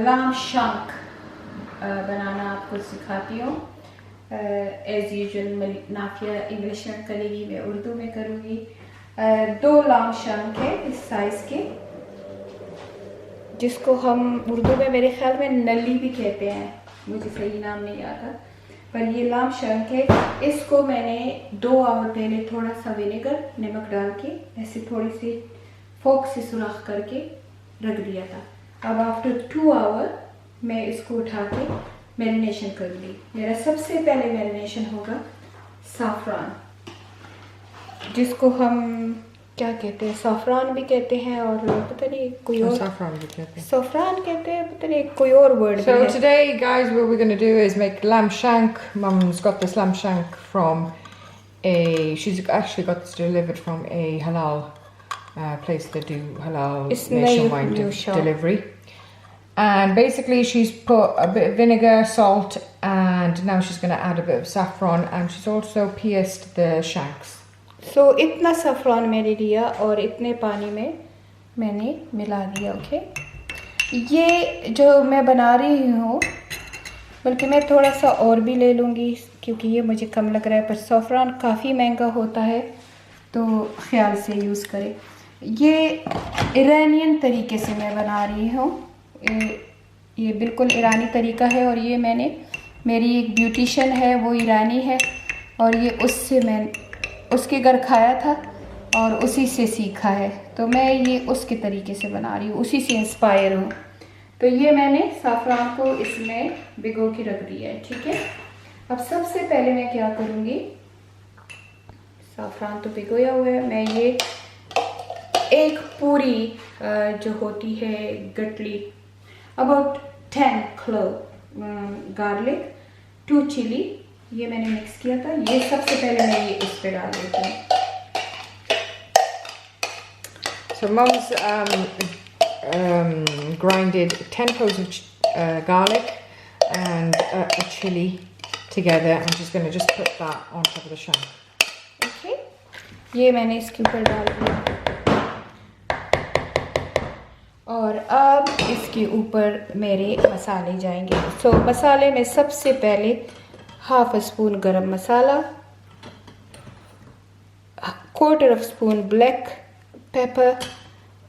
लाम शंक बनाना आपको सिखाती हूँ। एज़ यूजुअल नाफिया इंग्लिश में करेगी, मैं उर्दू में करूँगी। 2 लाम शंक है इस साइज़ के, जिसको हम उर्दू में मेरे ख्याल में नली भी कहते हैं, मुझे सही नाम नहीं आता, पर ये लाम शंक है। इसको मैंने 2 आवर पहले थोड़ा सा विनेगर नमक डाल के ऐसे थोड़ी सी फोक से सुराख करके रख दिया था। अब आफ्टर 2 आवर मैं इसको उठा के मैरिनेशन करूँगी। मेरा सबसे पहले मैरिनेशन होगा साफ़रान, जिसको हम क्या कहते हैं, साफ़रान भी कहते हैं और पता नहीं कोई और saffron भी कहते हैं, साफ़रान कहते हैं, पता नहीं कोई और वर्ड So भी है। today, guys, what we're going to do is make lamb shank. Mum's got this lamb shank from she's actually got this delivered from a halal place that do halal It's nationwide new shop. delivery. And basically she's put a bit of vinegar, salt, and now she's going to add a bit of saffron, and she's also pierced the shanks. So इतना saffron मैंने लिया और इतने पानी में मैंने मिला दिया। ओके, ये जो मैं बना रही हूँ, बल्कि मैं थोड़ा सा और भी ले लूँगी क्योंकि ये मुझे कम लग रहा है, पर saffron काफ़ी महंगा होता है तो ख्याल से यूज़ करें। ये ईरानियन तरीके से मैं बना रही हूँ, ये बिल्कुल ईरानी तरीका है, और ये मेरी एक ब्यूटिशियन है, वो ईरानी है, और ये उसके घर खाया था और उसी से सीखा है, तो मैं ये उसके तरीके से बना रही हूँ, उसी से इंस्पायर हूँ। तो ये मैंने साफ़रान को इसमें भिगो के रख दिया है। ठीक है, अब सबसे पहले मैं क्या करूँगी, साफ़रान तो भिगोया हुआ है, मैं ये एक पूरी जो होती है गठली, अबाउट 10 क्लोव गार्लिक, 2 चिली, ये मैंने मिक्स किया था, ये सबसे पहले मैं ये इस पे डाल देती हूँ। So Mum's grinded 10 cloves of garlic and a chili together, and she's going to just put that on top of the shank. Okay, ये मैंने इसके ऊपर डाल दिया, और अब इसके ऊपर मेरे मसाले जाएंगे। सो मसाले में सबसे पहले हाफ स्पून गरम मसाला, 1/4 spoon black pepper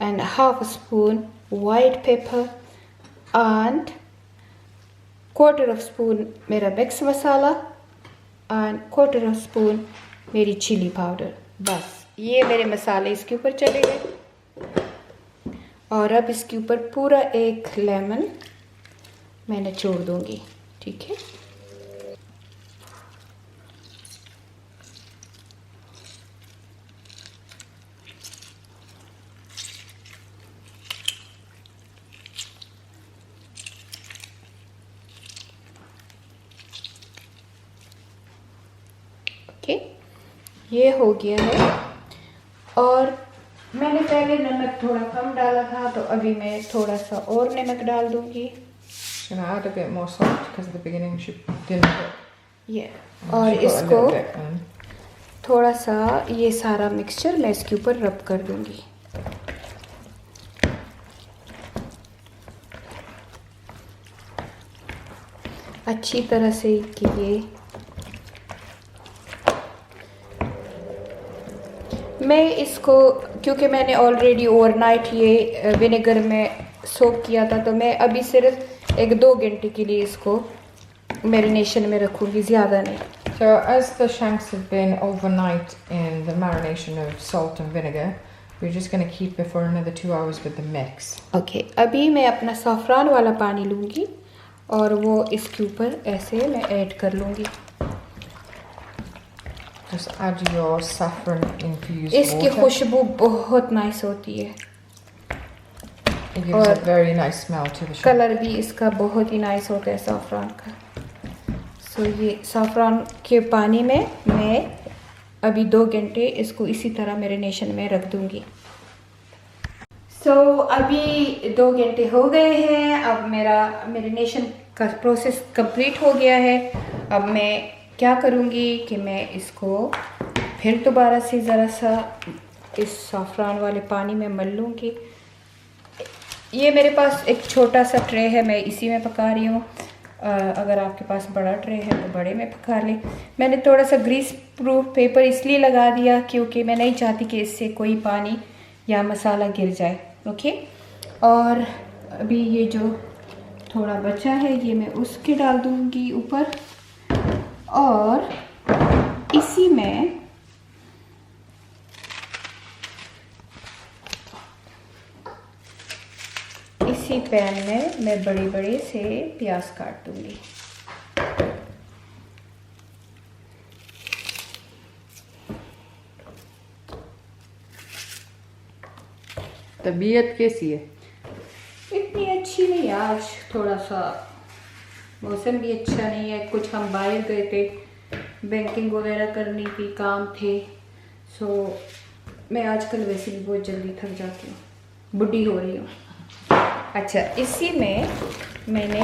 and half spoon white paper and 1/4 spoon मेरा मिक्स मसाला एंड 1/4 स्पून मेरी चिली पाउडर। बस ये मेरे मसाले इसके ऊपर चले गए, और अब इसके ऊपर पूरा 1 लेमन मैं निचोड़ दूंगी। ठीक है, ओके, ये हो गया है, और मैंने पहले नमक थोड़ा कम डाला था, तो अभी मैं थोड़ा सा और नमक डाल दूंगी। Should I add a bit more salt because at the beginning she didn't put. Yeah, और इसको थोड़ा सा ये सारा मिक्सचर मैं इसके ऊपर रब कर दूंगी। अच्छी तरह से कि ये मैं इसको, क्योंकि मैंने ऑलरेडी ओवरनाइट ये विनेगर में सोक किया था, तो मैं अभी सिर्फ 1-2 घंटे के लिए इसको मैरिनेशन में रखूँगी, ज़्यादा नहीं। So as the shanks have been overnight in the marination of salt and vinegar, we're just going to keep it for another 2 hours with the mix. Okay, अभी मैं अपना साफ़रान वाला पानी लूँगी और वो इसके ऊपर ऐसे मैं ऐड कर लूँगी। Just add your saffron infused इसकी water. खुशबू बहुत नाइस होती है, It gives a very nice smell to the shank. Colour भी इसका बहुत ही नाइस होता है साफ़रान का। सो ये साफ़रान के पानी में मैं अभी 2 घंटे इसको इसी तरह मैरिनेशन में रख दूँगी। सो अभी 2 घंटे हो गए हैं, अब मेरा मैरिनेशन का प्रोसेस कंप्लीट हो गया है। अब मैं क्या करूँगी कि मैं इसको फिर दोबारा से ज़रा सा इस साफ़रान वाले पानी में मल लूँगी। ये मेरे पास एक छोटा सा ट्रे है, मैं इसी में पका रही हूँ। अगर आपके पास बड़ा ट्रे है तो बड़े में पका लें। मैंने थोड़ा सा ग्रीस प्रूफ पेपर इसलिए लगा दिया क्योंकि मैं नहीं चाहती कि इससे कोई पानी या मसाला गिर जाए। ओके, और अभी ये जो थोड़ा बचा है ये मैं उसके डाल दूँगी ऊपर, और इसी में इसी पैन में मैं बड़े बड़े से प्याज काट दूंगी। तबीयत कैसी है? इतनी अच्छी नहीं, आज थोड़ा सा मौसम भी अच्छा नहीं है। कुछ हम बाहर गए थे, बैंकिंग वगैरह करनी थी, काम थे। सो मैं आजकल वैसे भी बहुत जल्दी थक जाती हूँ, बुढ़ी हो रही हूँ। अच्छा, इसी में मैंने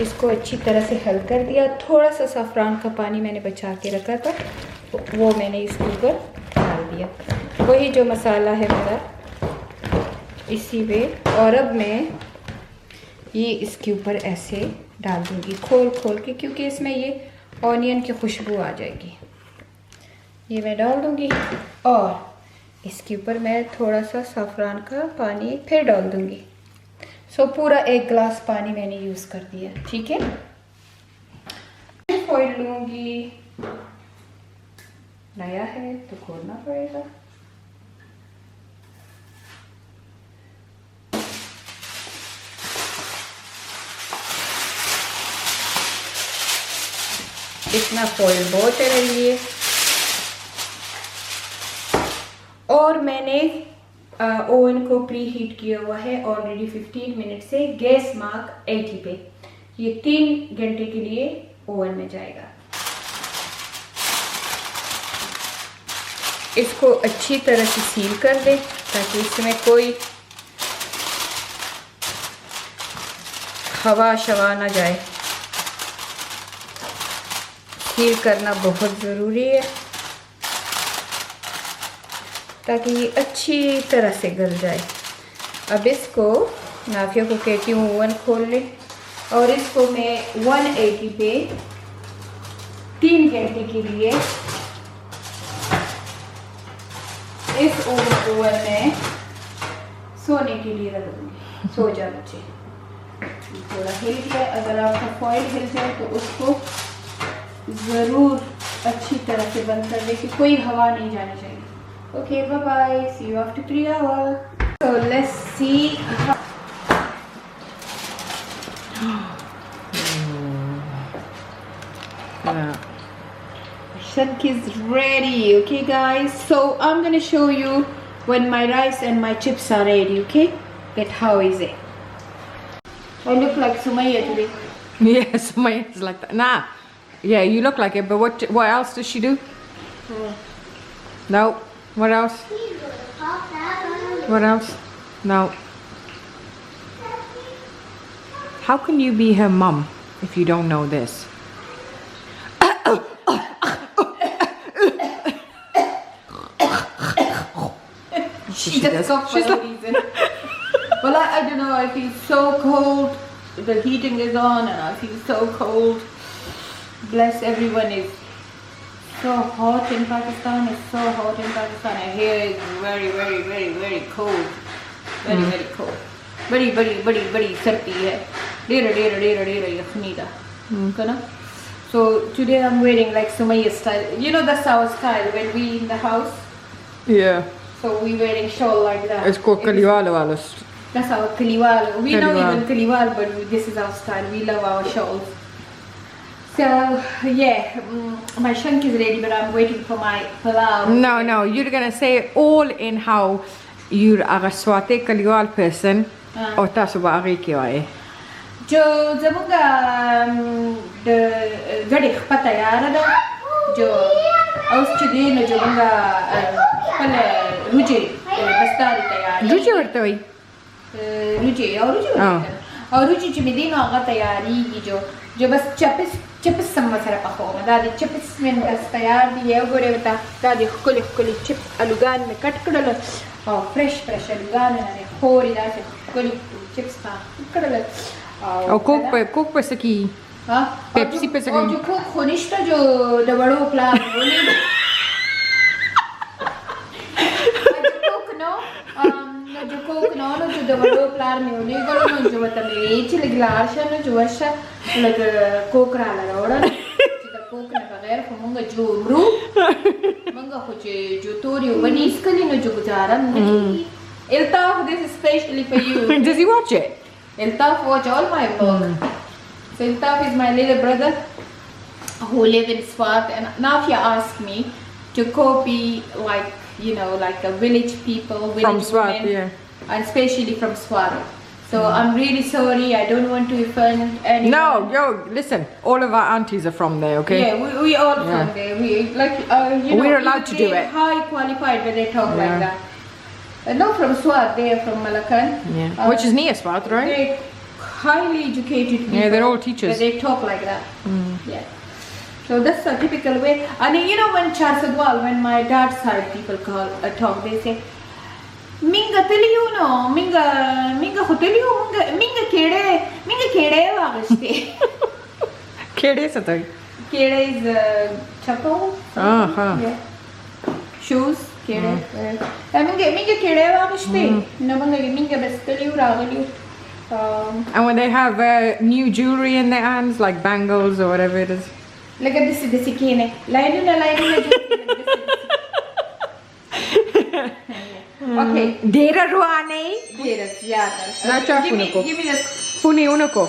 इसको अच्छी तरह से हल कर दिया। थोड़ा सा ज़ाफ़रान का पानी मैंने बचा के रखा था, वो मैंने इसके ऊपर डाल दिया। वही जो मसाला है मेरा इसी में, और अब मैं ये इसके ऊपर ऐसे डाल दूँगी खोल खोल के, क्योंकि इसमें ये ऑनियन की खुशबू आ जाएगी। ये मैं डाल दूँगी, और इसके ऊपर मैं थोड़ा सा ज़ाफ़रान का पानी फिर डाल दूँगी। सो पूरा 1 गिलास पानी मैंने यूज़ कर दिया। ठीक है, फॉइल लूँगी, नया है तो खोलना पड़ेगा। इतना फॉइल बहुत है मेरे लिए। और मैंने ओवन को प्री हीट किया हुआ है ऑलरेडी 15 मिनट से, गैस मार्क 80 पे। ये 3 घंटे के लिए ओवन में जाएगा। इसको अच्छी तरह से सील कर दे ताकि इसमें कोई हवा शवा ना जाए। सील करना बहुत ज़रूरी है ताकि ये अच्छी तरह से गल जाए। अब इसको नाफिया को कहती हूँ ओवन खोल ले, और इसको मैं 180 पे 3 घंटे के लिए इस ओवन में सोने के लिए रख दूँगी। सो जा बच्चे। थोड़ा हिल गया, अगर आपका फॉइल हिल जाए तो उसको ज़रूर अच्छी तरह से बंद कर दे कि कोई हवा नहीं जानी चाहिए। Okay, bye-bye. See you after 3 hours. So let's see how... Shank is ready. Okay guys, so I'm gonna show you when my rice and my chips are ready. Okay, that how is it? I look like Sumaya today. Yeah, Sumayya's like that. Nah, yeah, you look like it, but what else does she do? No. What else? What else? No. How can you be her mum if you don't know this? She just coughed for no reason. Well, I don't know, I feel so cold. The heating is on and I feel so cold. Bless everyone, is so hot in Pakistan. It's so hot in Pakistan. I hear it's very, very, very, very cold. Very, very cold. बड़ी सर्दी है. डेरा यखनी दा. Okay? So today I'm wearing like Sumaya style. You know that's our style when we in the house. Yeah. So we wearing shawl like that. It's called Kaliwala Wallace. That's our Kaliwal. We know even Kaliwal, but this is our style. We love our shawls. So yeah, my shank is ready, but I'm waiting for my palau. No, you're gonna say it all in how you're a Swati Kaliwal person. Or that's what I require. जो जबुंगा गड़ी पता यार दा जो उस चीज़ ने जो बंगा पहले रुचि बस्तारी तैयारी रुचि करते हुई और रुचि चीज़ आगा तैयारी की जो बस चिप्स समझ रहा पाखो में दादी चिप्स में बस तैयार दी है वो रे बता दादी कुली चिप आलूगान में कट कर लो और फ्रेश आलूगान है ना खोरी दादी कुली चिप्स खा इकडे और कोक पे सकी हाँ पेप्सी पे सकी और जो कोक खोनिष्टा जो डबड़ो प्लान बोले जो कोक नो जो डबड़ो प्लान में बोले गलो नो जो बता मेरे इचले गिलास नो जो वर्षा लग कोक राला रोड़ा जिधर कोक ने बगैर फमुंगा जो मरू मंगा कुछ जो तोरी बनी इसकली नो जो गुजारा नहीं Eltaf, this is especially for you. Does he watch it? Eltaf watch all my vlog. So Eltaf is my little brother who live in Swat, and now if you ask me to copy like like a village people, village From Swat, women, yeah. and especially from Swat. So I'm really sorry. I don't want to offend anyone. No, yo, listen. All of our aunties are from there, okay? Yeah, we all from there. We like we're allowed to do it. High qualified when they talk like that. Not from Swat, they are from Malakan. Yeah. Which is near Swat, right? They're highly educated people. Yeah, they're all teachers. But they talk like that. Yeah. So that's a typical way. And when Charsadwal, when my dad's side people talk, they say, Minga teliu no, minga hoteliu, minga kede wagashte. Kede satay. Kede is chappal. Yeah. Shoes. Minga kede wagashte. No minga besteliu ragaliu. And when they have new jewelry in their hands, like bangles or whatever it is. Look at this kine. Line. Okay. Dera ruane. Dera, yeah. Give me this. Funi unako.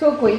So koi.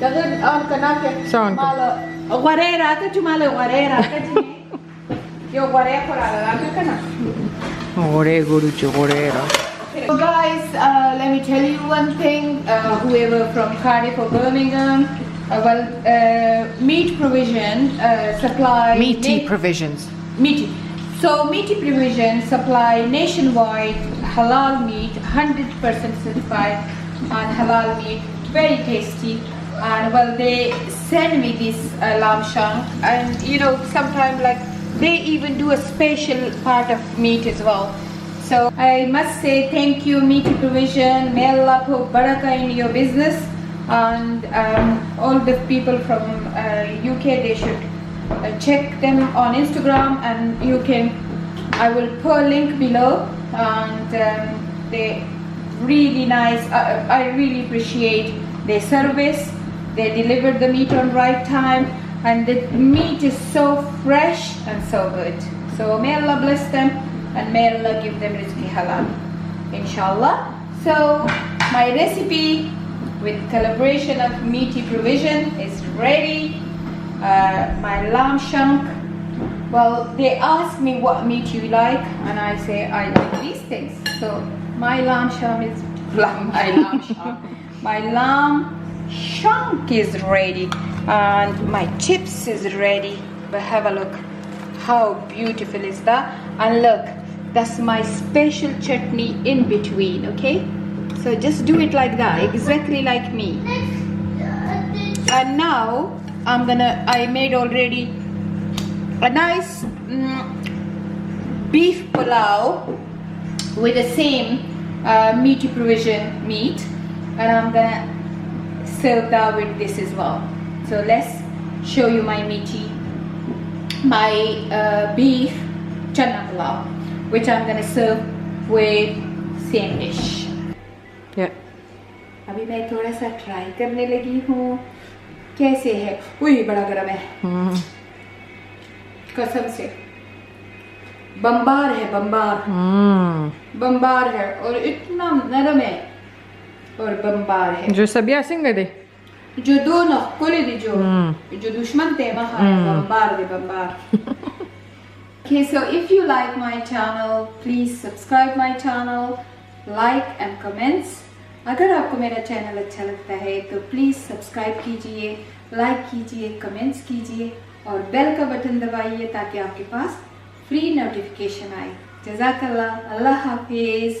Dagar on kanake. Saan. Malo. Guarera ka chumalo guarera ka chine. Yo guarera korala ka kana. Ore gurucho gorera. So guys, let me tell you one thing. Whoever from Cardiff or Birmingham, meat provision supply. Meaty provisions. Meaty. So meaty provision supply nationwide halal meat, 100% certified and halal meat, very tasty. And they send me this lamb shank, and sometimes like they even do a special part of meat as well. So I must say thank you, Meaty Provision. May Allah put barakah in your business, and all the people from UK, they should check them on Instagram, and I will put a link below, and they really nice. I really appreciate their service. They delivered the meat on right time, and the meat is so fresh and so good. So may Allah bless them, and may Allah give them rizqi halal, inshallah. So my recipe with collaboration of Meaty Provision is ready. My lamb shank. Well, they ask me what meat you like, and I say I like these things. So my lamb shank is my lamb shank is ready, and my chips is ready. But have a look, how beautiful is that? And look, that's my special chutney in between. Okay, so just do it like that, exactly like me. And now I made already a nice beef pulao with the same Meaty Provision meat, and I'm gonna serve that with this as well. So let's show you my beef chana pulao, which I'm gonna serve with same dish. Yeah. अभी मैं थोड़ा सा try करने लगी हूँ कैसे है. उई बड़ा गरम है कसम से. बम्बार है, बम्बार है और इतना नरम है और बम्बार है. जो सबिया सिंह दे जो दोनों कोले दे जो दुश्मन थे वहाँ bomber. Okay, so if you like my channel, please subscribe my channel, like and comments. अगर आपको मेरा चैनल अच्छा लगता है तो प्लीज़ सब्सक्राइब कीजिए, लाइक कीजिए, कमेंट्स कीजिए और बेल का बटन दबाइए ताकि आपके पास फ्री नोटिफिकेशन आए. जज़ाकल्लाह. अल्लाह हाफिज़.